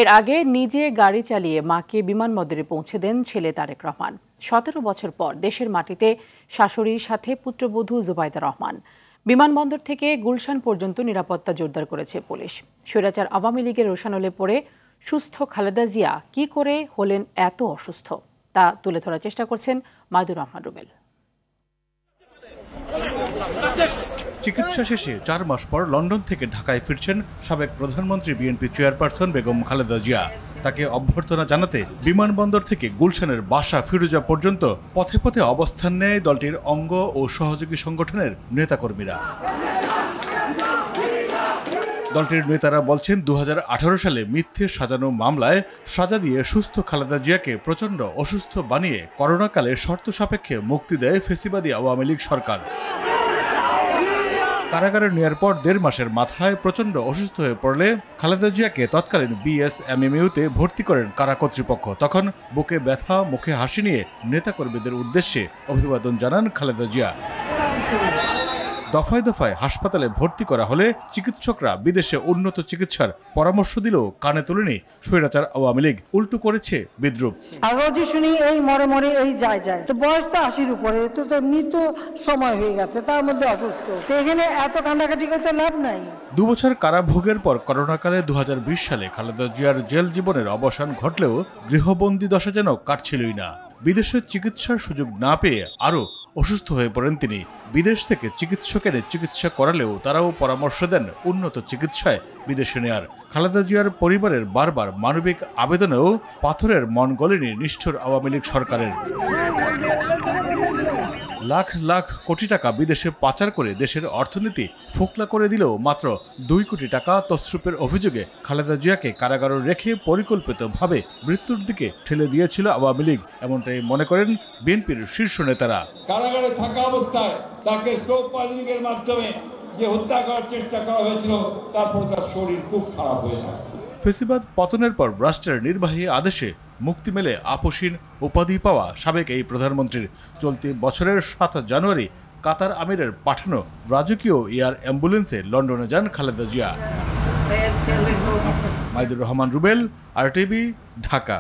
এর আগে নিজে গাড়ি চালিয়ে মাকে বিমানবন্দরে পৌঁছে দেন ছেলে তারেক রহমান। ১৭ বছর পর দেশের মাটিতে শাশুড়ির সাথে পুত্রবধূ জুবাইদা রহমান। বিমানবন্দর থেকে গুলশান পর্যন্ত নিরাপত্তা জোরদার করেছে পুলিশ। স্বৈরাচার আওয়ামী লীগের রোষানলে পড়ে সুস্থ খালেদা জিয়া কি করে হলেন এত অসুস্থ, তা তুলে ধরার চেষ্টা করছেন মাইদুর রহমান রুবেল। চিকিৎসা শেষে ৪ মাস পর লন্ডন থেকে ঢাকায় ফিরছেন সাবেক প্রধানমন্ত্রী বিএনপি চেয়ারপারসন বেগম খালেদা জিয়া। তাকে অভ্যর্থনা জানাতে বিমানবন্দর থেকে গুলশানের বাসা ফিরোজা পর্যন্ত পথে পথে অবস্থান নেয় দলটির অঙ্গ ও সহযোগী সংগঠনের নেতাকর্মীরা। দলটির নেতারা বলছেন ২০১৮ সালে মিথ্যে সাজানো মামলায় সাজা দিয়ে সুস্থ খালেদা জিয়াকে প্রচণ্ড অসুস্থ বানিয়ে করোনাকালে শর্ত সাপেক্ষে মুক্তি দেয় ফেসিবাদী আওয়ামী লীগ সরকার। কারাগারে নেওয়ার পর ১.৫ মাসের মাথায় প্রচণ্ড অসুস্থ হয়ে পড়লে খালেদা জিয়াকে তৎকালীন বিএসএমএমইউতে ভর্তি করেন কারা কর্তৃপক্ষ। তখন বুকে ব্যথা, মুখে হাসি নিয়ে নেতাকর্মীদের উদ্দেশ্যে অভিবাদন জানান খালেদা জিয়া। দফায় দফায় হাসপাতালে ভর্তি করা হলে চিকিৎসকরা বিদেশে উন্নত চিকিৎসার পরামর্শ দিলেও কানে তোলেনি স্বৈরাচার আওয়ামী লীগ, উল্টো করেছে বিদ্রুপ। রোজই শুনি এই মরে মরে এই যায় তো বয়স তো ৮০-র উপরে, তো মৃত্যু সময় হয়ে গেছে, তার মধ্যে অসুস্থ, তো এখানে এত কান্দাকাটি করতে লাভ নাই। ২ বছর কারাভোগের পর করোনাকালে ২০২০ সালে খালেদা জিয়ার জেল জীবনের অবসান ঘটলেও গৃহবন্দী দশা যেন কাটছিলই না। বিদেশে চিকিৎসার সুযোগ না পেয়ে আরও অসুস্থ হয়ে পড়েন তিনি। বিদেশ থেকে চিকিৎসকের চিকিৎসা করালেও তারাও পরামর্শ দেন উন্নত চিকিৎসায় বিদেশে নেয়ার। খালেদা জিয়ার পরিবারের বারবার মানবিক আবেদনেও পাথরের মন গলেনি নিষ্ঠুর আওয়ামী লীগ সরকারের। লাখ লাখ কোটি টাকা বিদেশে পাচার করে দেশের অর্থনীতি ফোকলা করে দিলেও মাত্র ২ কোটি টাকা তছরূপের অভিযোগে খালেদা জিয়াকে কারাগারে রেখে পরিকল্পিতভাবে মৃত্যুর দিকে ঠেলে দিয়েছিল আওয়ামী লীগ, এমনটাই মনে করেন বিএনপির শীর্ষ নেতারা। কারাগারে থাকা অবস্থায় তাকে স্ট্রোক পয়জনিংয়ের মাধ্যমে যে হত্যা করার চেষ্টা করা হয়েছিল, তারপর তার শরীর খুব খারাপ হয়ে যায়। ফেসিবাদ পতনের পর রাষ্ট্রের নির্বাহী আদেশে মুক্তি মেলে আপসীন উপাধি পাওয়া সাবেক এই প্রধানমন্ত্রীর চলতি বছরের ৭ জানুয়ারি কাতার আমিরের পাঠানো রাজকীয় এয়ার অ্যাম্বুলেন্সে লন্ডনে যান খালেদা জিয়া। মাইদুর রহমান রুবেল, RTV, ঢাকা।